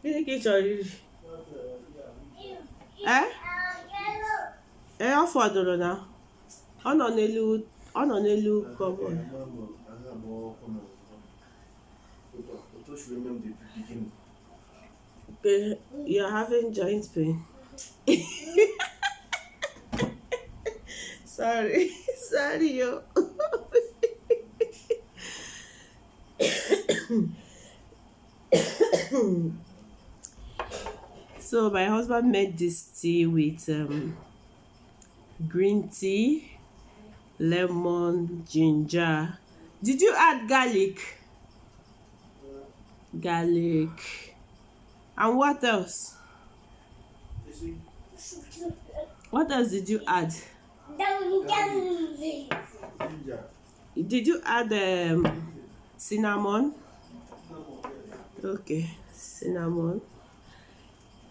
Gịnị ka ị chọrọ iri? Eh? Ee, ọ fọdụrụ na ọ nọ n'elu kọbọd. Okay, you're having joint pain. Sorry, sorry, yo. So my husband made this tea with green tea, lemon, ginger. Did you add garlic? Garlic. And what else? What else did you add? Did you add cinnamon? Okay, cinnamon.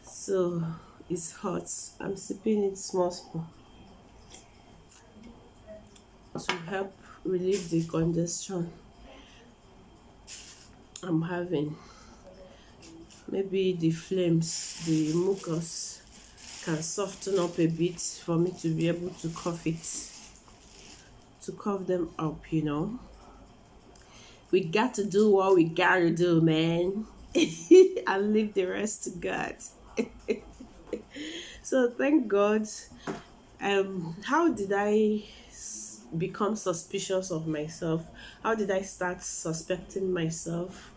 So it's hot. I'm sipping it small to help relieve the congestion I'm having. Maybe the flames, the mucus can soften up a bit for me to be able to cough them up, you know. We got to do what we gotta do, man. And leave the rest to God. So thank God. How did I become suspicious of myself? How did I start suspecting myself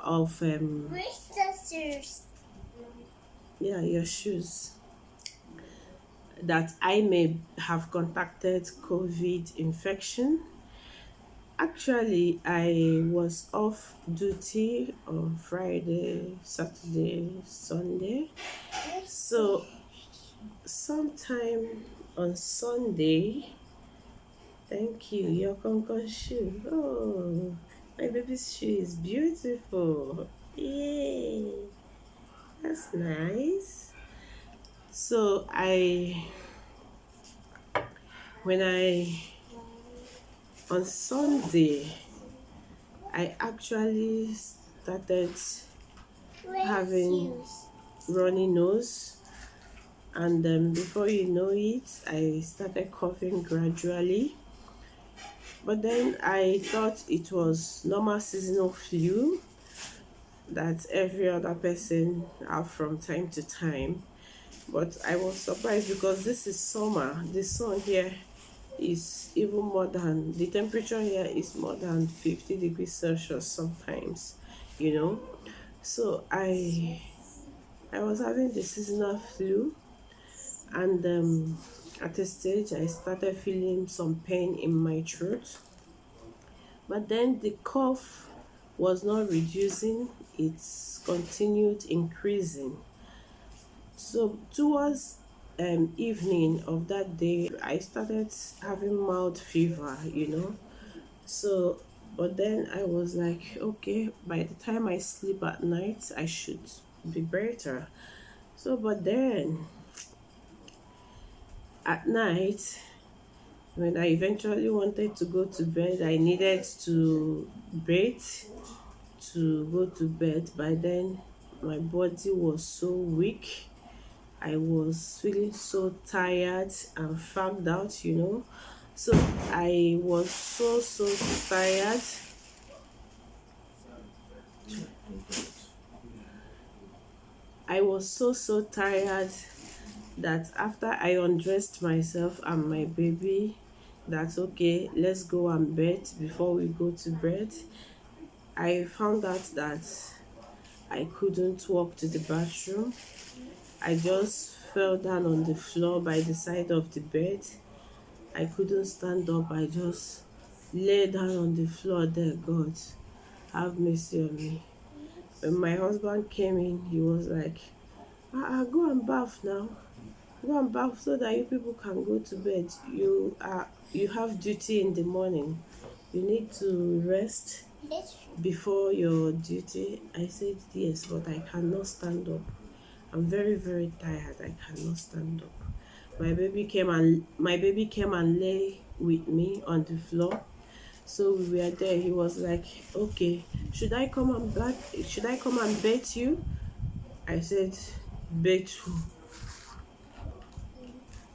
of yeah, your shoes, that I may have contacted COVID infection? Actually, I was off duty on Friday, Saturday, Sunday. So sometime on Sunday, thank you, your concon shoe. Oh, my baby's shoe is beautiful. Yay, that's nice. So on Sunday, I actually started having runny nose, and before you know it, I started coughing gradually. But then I thought it was normal seasonal flu that every other person have from time to time. But I was surprised because this is summer. The sun here is even more than, the temperature here is more than 50 degrees Celsius sometimes, you know. So I was having the seasonal flu, and at a stage I started feeling some pain in my throat. But then the cough was not reducing, it's continued increasing. So towards evening of that day, I started having mild fever, you know. So, but then I was like, okay, by the time I sleep at night, I should be better. So, but then at night, when I eventually wanted to go to bed, I needed to bathe to go to bed. By then, my body was so weak. I was feeling so tired and fagged out, you know. So I was so tired. I was so tired that after I undressed myself and my baby, that's okay, let's go and bed before we go to bed, I found out that I couldn't walk to the bathroom. I just fell down on the floor by the side of the bed. I couldn't stand up. I just lay down on the floor there. God, have mercy on me. When my husband came in, he was like, go and bath now. Go and bath so that you people can go to bed. You have duty in the morning. You need to rest before your duty. I said yes, but I cannot stand up. I'm very tired. I cannot stand up. My baby came and lay with me on the floor. So we were there. He was like, okay, should I come and bathe you? I said, "Bet who?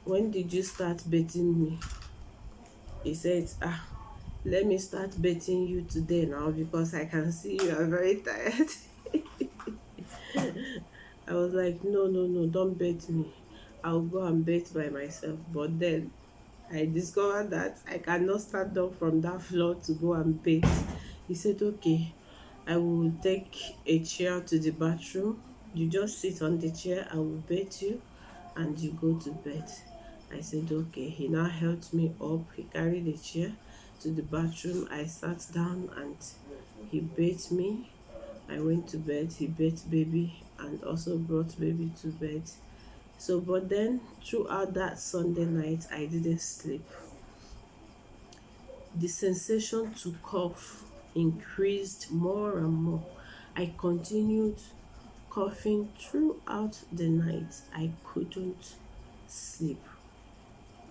When did you start betting me?" He said, let me start betting you today now because I can see you are very tired. I was like, no, no, no, don't bet me. I'll go and bet by myself. But then I discovered that I cannot stand up from that floor to go and bet. He said, okay, I will take a chair to the bathroom. You just sit on the chair, I will bet you, and you go to bed. I said, okay. He now helped me up. He carried the chair to the bathroom. I sat down and he bet me. I went to bed. He bet baby and also brought baby to bed. So, but then throughout that Sunday night, I didn't sleep. The sensation to cough increased more and more. I continued coughing throughout the night. I couldn't sleep.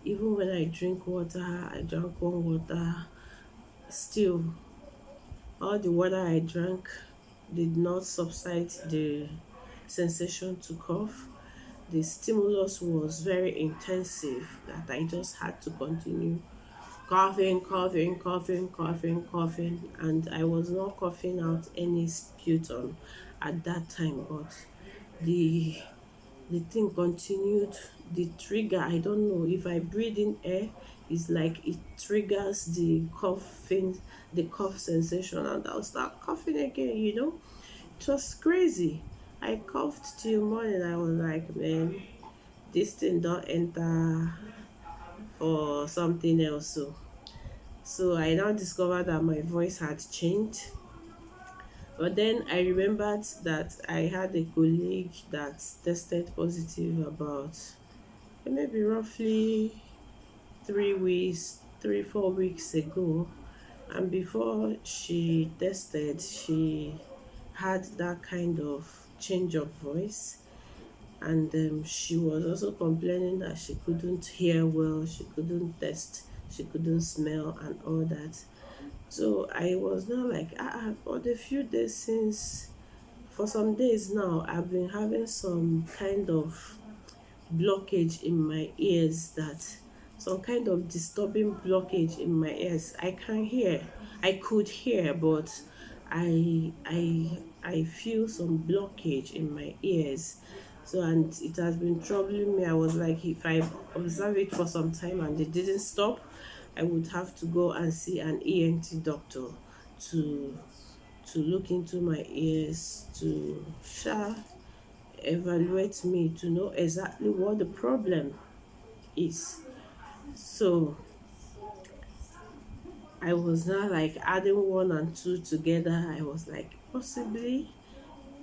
Even when I drink water, I drank warm water, still, all the water I drank did not subside the sensation to cough. The stimulus was very intensive that I just had to continue coughing, coughing, coughing, coughing, coughing, and I was not coughing out any sputum at that time, but the the thing continued. The trigger, I don't know, if I breathe in air, it's like it triggers the coughing, the cough sensation, and I'll start coughing again, it was crazy. I coughed till morning. I was like, man, this thing don't enter for something else. So I now discovered that my voice had changed. But then I remembered that I had a colleague that tested positive about maybe roughly 3 weeks, 4 weeks ago. And before she tested, she had that kind of change of voice. And she was also complaining that she couldn't hear well, she couldn't taste, she couldn't smell, and all that. So I was now like, for the few days since, for some days now, I've been having some kind of blockage in my ears, that some kind of disturbing blockage in my ears. I can hear, I could hear, but I feel some blockage in my ears. So, and it has been troubling me. I was like, if I observe it for some time and it didn't stop, I would have to go and see an ENT doctor to look into my ears, to evaluate me, to know exactly what the problem is. So I was now like adding one and two together. I was like, possibly,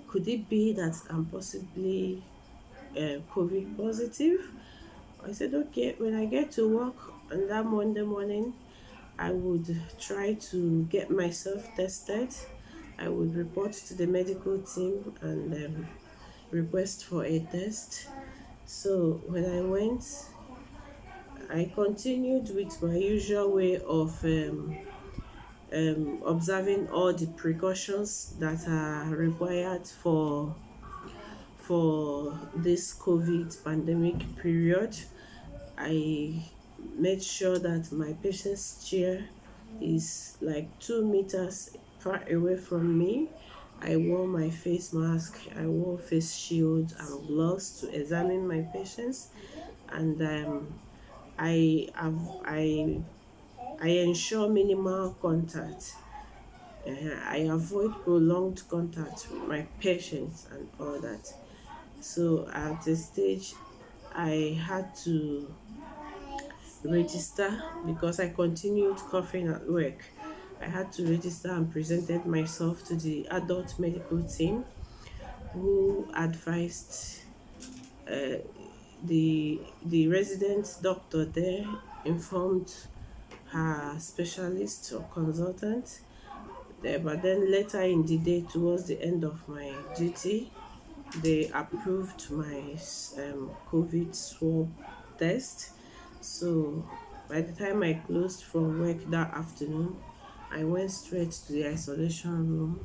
could it be that I'm possibly COVID positive? I said, okay, when I get to work on that Monday morning, I would try to get myself tested. I would report to the medical team and request for a test. So when I went, I continued with my usual way of observing all the precautions that are required for this COVID pandemic period. I made sure that my patient's chair is like 2 meters far away from me. I wore my face mask, I wore face shield and gloves to examine my patients, and I have I ensure minimal contact. I avoid prolonged contact with my patients and all that. So at a stage, I had to register because I continued coughing at work. I had to register and presented myself to the adult medical team, who advised the resident doctor there, informed her specialist or consultant there. But then later in the day, towards the end of my duty, they approved my COVID swab test. So by the time I closed from work that afternoon, I went straight to the isolation room,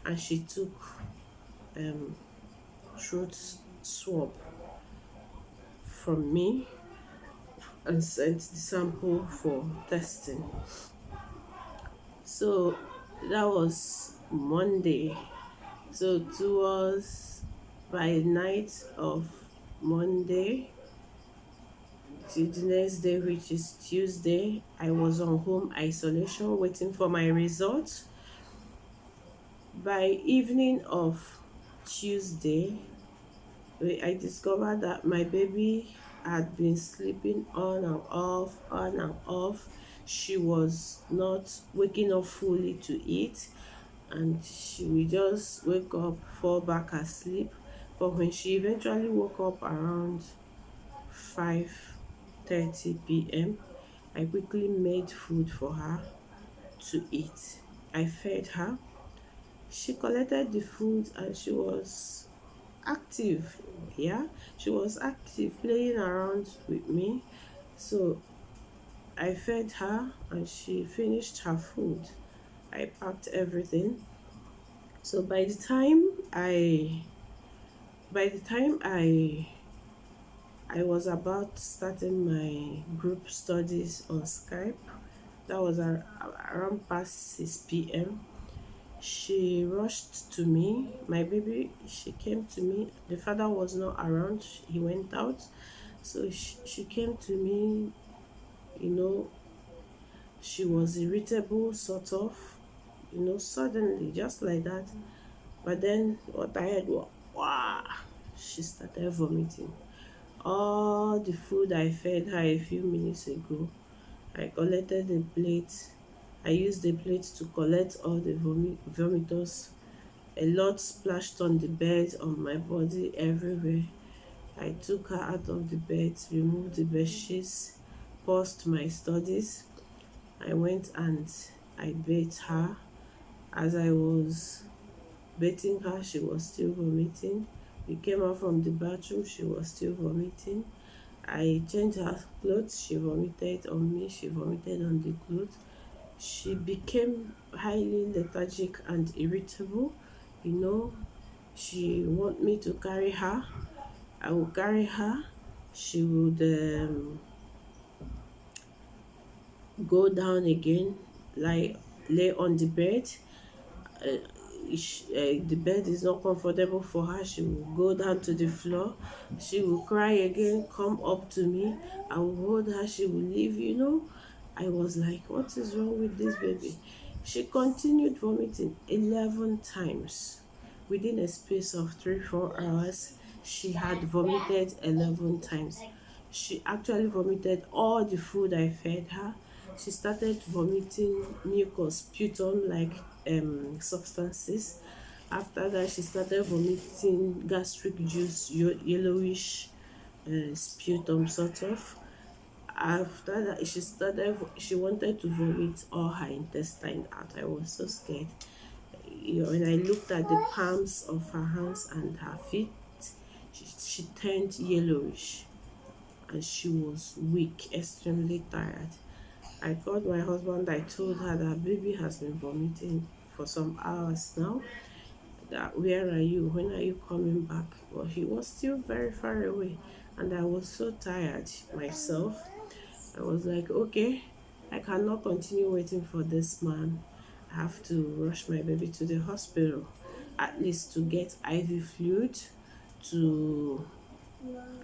and she took throat swab from me and sent the sample for testing. So that was Monday. So towards by night of Monday till the next day, which is Tuesday, I was on home isolation waiting for my results. By evening of Tuesday, I discovered that my baby had been sleeping on and off. She was not waking up fully to eat, and she would just wake up, fall back asleep. But when she eventually woke up around 5:30 p.m., I quickly made food for her to eat. I fed her. She collected the food and she was active. Yeah, she was active, playing around with me. So I fed her and she finished her food. I packed everything. So by the time I was about starting my group studies on Skype, that was around past 6 p.m. She rushed to me, my baby. She came to me. The father was not around, he went out. So she came to me, you know, she was irritable, sort of, suddenly, just like that. But then what I heard was, wow, she started vomiting. All the food I fed her a few minutes ago, I collected the plate. I used the plate to collect all the vomitors. A lot splashed on the bed, on my body, everywhere. I took her out of the bed, removed the bed sheets, paused my studies. I went and I bathed her. As I was bathing her, she was still vomiting. We came out from the bathroom, she was still vomiting. I changed her clothes, she vomited on me, she vomited on the clothes. She became highly lethargic and irritable. You know, she want me to carry her. I will carry her. She would go down again, lay on the bed. Uh, the bed is not comfortable for her. She will go down to the floor. She will cry again, come up to me. I will hold her. She will leave. I was like, what is wrong with this baby? She continued vomiting 11 times. Within a space of 3-4 hours, she had vomited 11 times. She actually vomited all the food I fed her. She started vomiting mucus, sputum like substances. After that, she started vomiting gastric juice, yellowish sputum, sort of. After that, she wanted to vomit all her intestine out. I was so scared. When I looked at the palms of her hands and her feet, she turned yellowish and she was weak, extremely tired. I called my husband. I told her that baby has been vomiting for some hours now. That, where are you? When are you coming back? Well, he was still very far away, and I was so tired myself. I was like, okay, I cannot continue waiting for this man. I have to rush my baby to the hospital, at least to get IV fluid to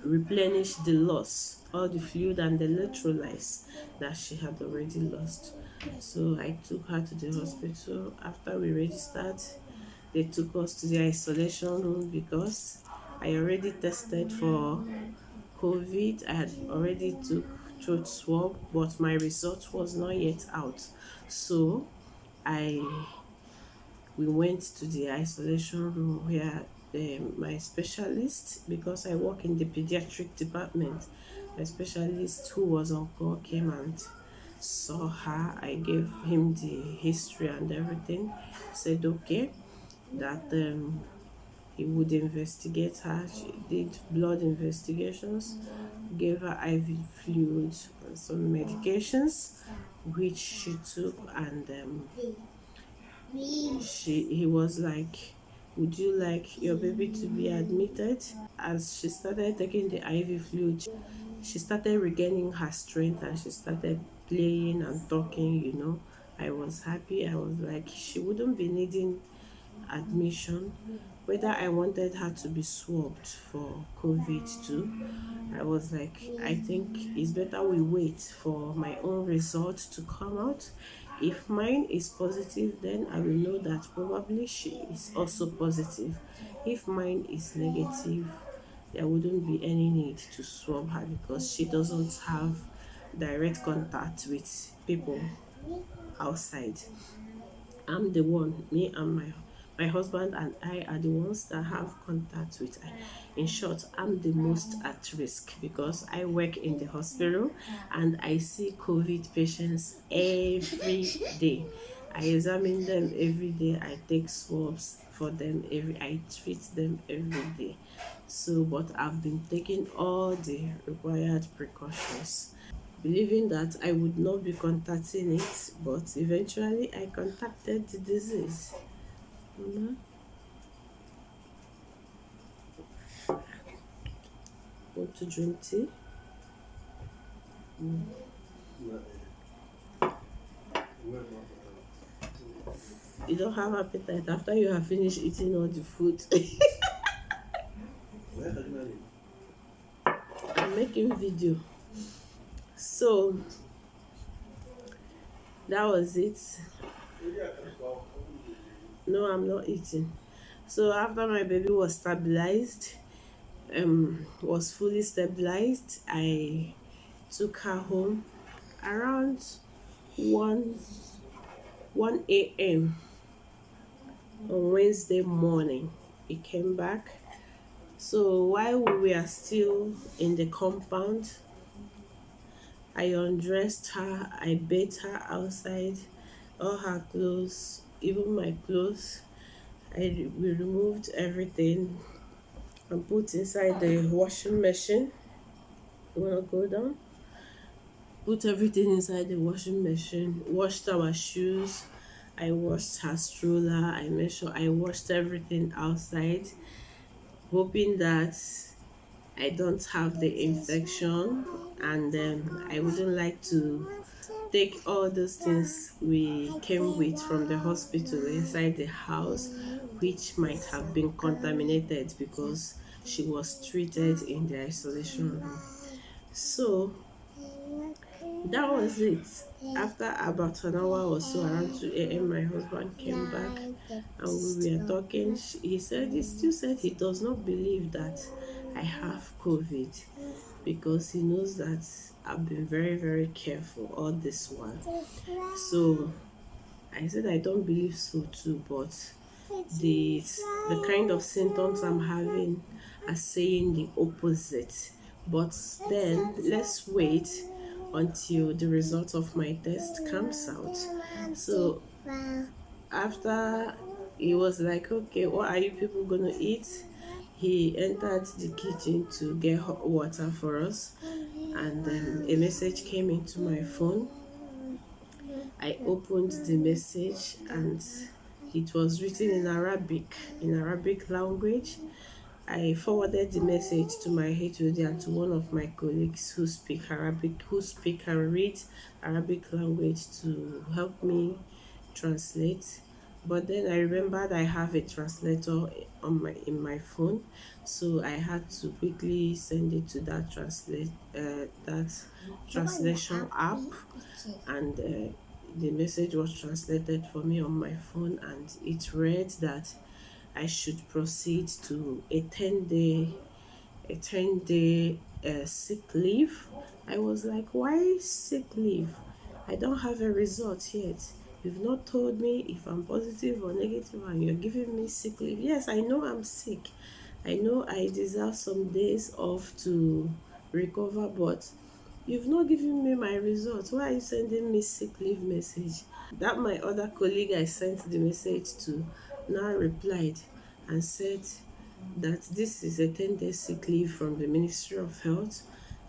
replenish the loss, all the fluid and the electrolytes that she had already lost. So I took her to the hospital. After we registered, they took us to the isolation room because I already tested for COVID. I had already took throat swab, but my result was not yet out. So I we went to the isolation room where my specialist, because I work in the pediatric department, my specialist who was on call came and saw her. I gave him the history and everything. Said okay, that he would investigate her. She did blood investigations, gave her IV fluid and some medications, which she took, and he was like, would you like your baby to be admitted? As she started taking the IV fluid, she started regaining her strength and she started playing and talking. I was happy. I was like, she wouldn't be needing admission. Whether I wanted her to be swabbed for COVID too, I was like, I think it's better we wait for my own results to come out. If mine is positive, then I will know that probably she is also positive. If mine is negative, there wouldn't be any need to swab her because she doesn't have direct contact with people outside. I'm the one, me and my husband and I are the ones that have contact with her. In short, I'm the most at risk because I work in the hospital and I see COVID patients every day. I examine them every day. I take swabs for them I treat them every day. So, but I've been taking all the required precautions, believing that I would not be contacting it, but eventually I contacted the disease. Mhm. Want to drink tea? You don't have appetite after you have finished eating all the food. I'm making video. So that was it. No, I'm not eating. So after my baby was stabilized, was fully stabilized, I took her home around 1 a.m. on Wednesday morning. He came back. So while we were still in the compound, I undressed her, I bathed her outside, all her clothes, even my clothes. We removed everything and put inside the washing machine. You wanna go down? Put everything inside the washing machine, washed our shoes, I washed her stroller, I made sure I washed everything outside, hoping that I don't have the infection, and I wouldn't like to take all those things we came with from the hospital inside the house, which might have been contaminated because she was treated in the isolation room. So that was it. After about an hour or so, around 2 a.m., my husband came back and we were talking. He still said he does not believe that I have COVID because he knows that I've been very, very careful all this while. So I said I don't believe so too, but the kind of symptoms I'm having are saying the opposite. But then let's wait until the result of my test comes out. So after he was like, okay, what are you people gonna eat? He entered the kitchen to get hot water for us, and a message came into my phone. I opened the message and it was written in Arabic language. I forwarded the message to my HOD and to one of my colleagues who speak Arabic, who speak and read Arabic language to help me translate. But then I remembered I have a translator in my phone, so I had to quickly send it to that translation app, and the message was translated for me on my phone, and it read that I should proceed to a 10-day sick leave. I was like, why sick leave? I don't have a result yet. You've not told me if I'm positive or negative, and you're giving me sick leave. Yes, I know I'm sick. I know I deserve some days off to recover, but you've not given me my results. Why are you sending me sick leave message? That my other colleague I sent the message to now replied and said that this is a 10-day sick leave from the Ministry of Health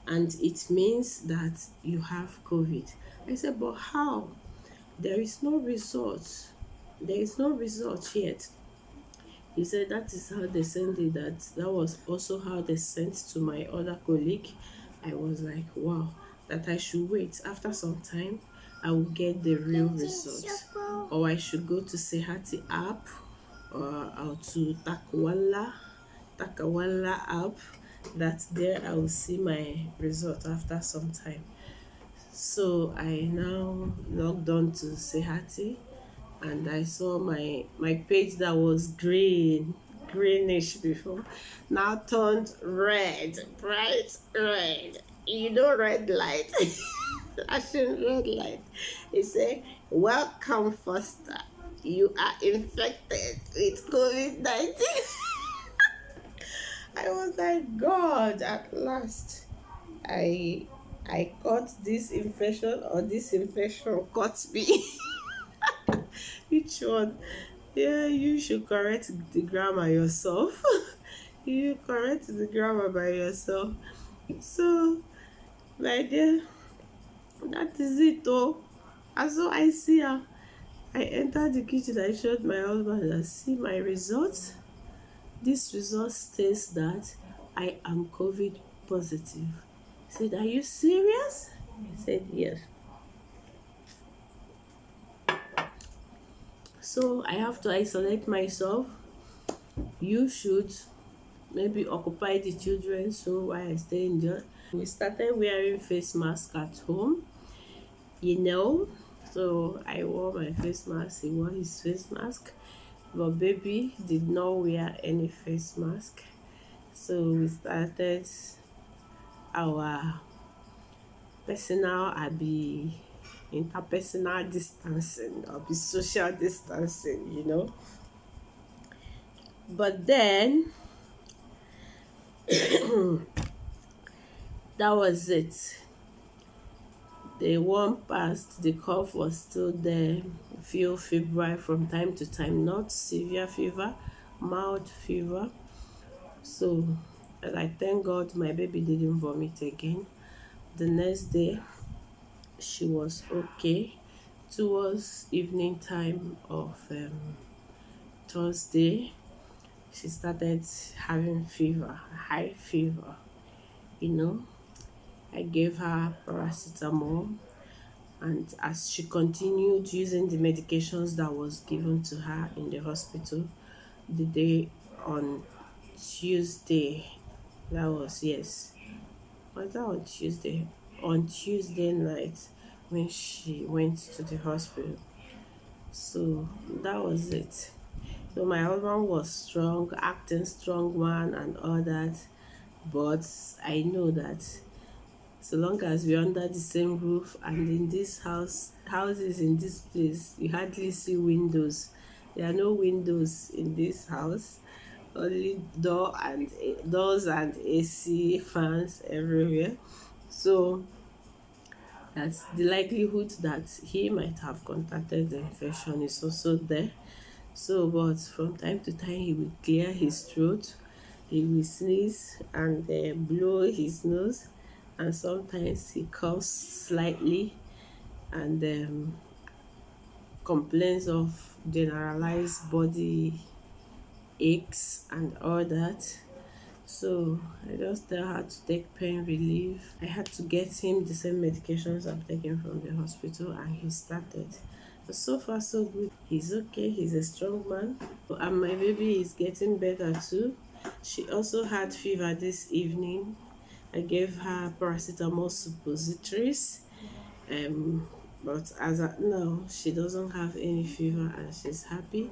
and it means that you have COVID. I said, but how? There is no result. There is no result yet. He said that is how they sent it, that was also how they sent to my other colleague. I was like, wow, that I should wait. After some time, I will get the real results. Or I should go to Sehati app or to Takawala app. That there I will see my result after some time. So I now logged on to Sehati and I saw my page that was greenish before, now turned red, bright red. You know, red light, flashing red light. It said, "Welcome, Foster. You are infected with COVID-19." I was like, God, at last, I I caught this infection, or this infection caught me. Which one? Yeah, you should correct the grammar yourself. You correct the grammar by yourself. So, my dear, that is it though. And so I see her. I entered the kitchen, I showed my husband, I see my results. This result states that I am COVID positive. He said, "Are you serious?" I said, "Yes." So I have to isolate myself. You should maybe occupy the children so while I stay in there. We started wearing face mask at home, you know. So I wore my face mask, he wore his face mask, but baby did not wear any face mask. So we started our personal abi interpersonal distancing or be social distancing, you know. But then that was it. The one passed, the cough was still there, feel febrile from time to time, not severe fever, mild fever. So, and I thank God my baby didn't vomit again. The next day, she was okay. Towards evening time of Thursday, she started having fever, high fever. You know, I gave her paracetamol, and as she continued using the medications that was given to her in the hospital, the day on Tuesday, that was, yes, was that on Tuesday? On Tuesday night when she went to the hospital. So that was it. So my husband was strong, acting strong man and all that, but I know that so long as we're under the same roof, and in this houses in this place, you hardly see windows. There are no windows in this house, only doors and AC fans everywhere. So that's the likelihood that he might have contacted the infection is also there. So, but from time to time, he will clear his throat, he will sneeze and blow his nose, and sometimes he coughs slightly and complains of generalized body aches and all that. So I just tell her to take pain relief. I had to get him the same medications I'm taking from the hospital, and he started. But so far, so good. He's okay, he's a strong man. And my baby is getting better too. She also had fever this evening. I gave her paracetamol suppositories. Um, but as of now, she doesn't have any fever and she's happy.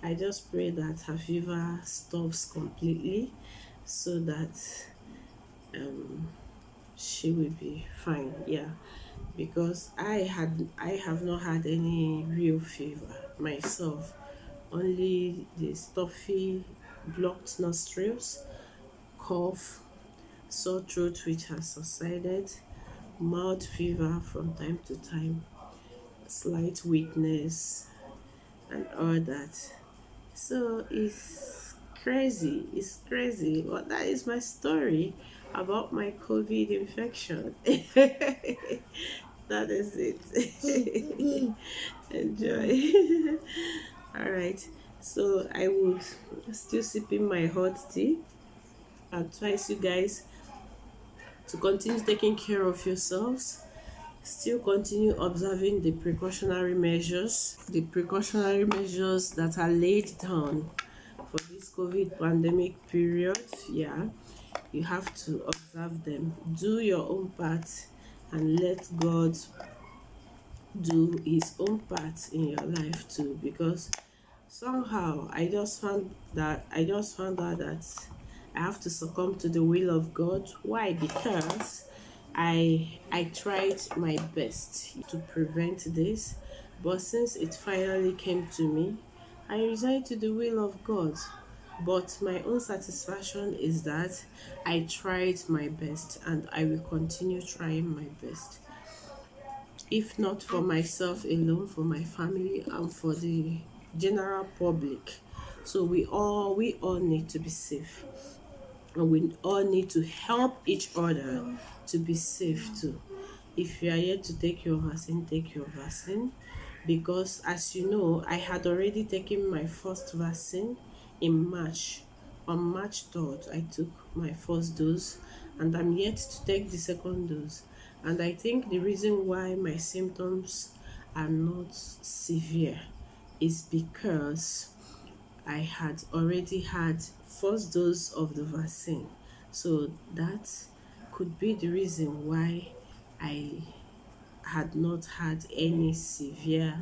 I just pray that her fever stops completely so that um, she will be fine. Yeah, because I have not had any real fever myself, only the stuffy blocked nostrils, cough, sore throat which has subsided, mild fever from time to time, slight weakness, and all that. So it's crazy. But that is my story about my COVID infection. That is it. Enjoy. All right. So I would still sipping my hot tea. Advise you guys to continue taking care of yourselves, still continue observing the precautionary measures that are laid down for this COVID pandemic period. Yeah, you have to observe them. Do your own part and let God do his own part in your life too, because somehow I just found out that I have to succumb to the will of God. Why? Because I tried my best to prevent this, but since it finally came to me, I resigned to the will of God. But my own satisfaction is that I tried my best and I will continue trying my best, if not for myself alone, for my family and for the general public. So we all need to be safe, and we all need to help each other to be safe too. If you are here to take your vaccine, take your vaccine, because as you know, I had already taken my first vaccine in March. On March 3rd, I took my first dose, and I'm yet to take the second dose. And I think the reason why my symptoms are not severe is because I had already had first dose of the vaccine. So that could be the reason why I had not had any severe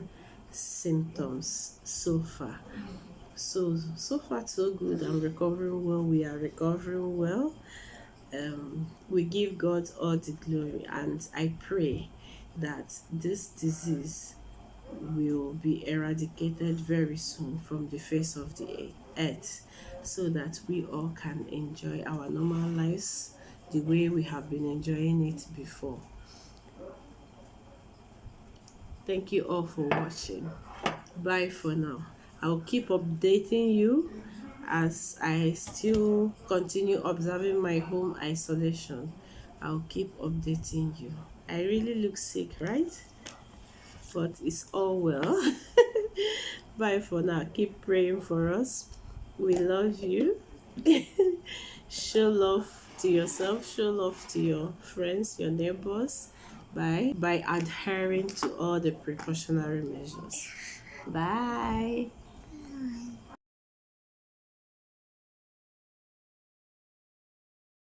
symptoms so far. So far so good. I'm recovering well. We are recovering well. We give God all the glory, and I pray that this disease will be eradicated very soon from the face of the earth, so that we all can enjoy our normal lives the way we have been enjoying it before. Thank you all for watching. Bye for now. I'll keep updating you as I still continue observing my home isolation. I'll keep updating you. I really look sick, right? But it's all well. Bye for now. Keep praying for us. We love you. Show love to yourself, show love to your friends, your neighbors, by adhering to all the precautionary measures. Bye.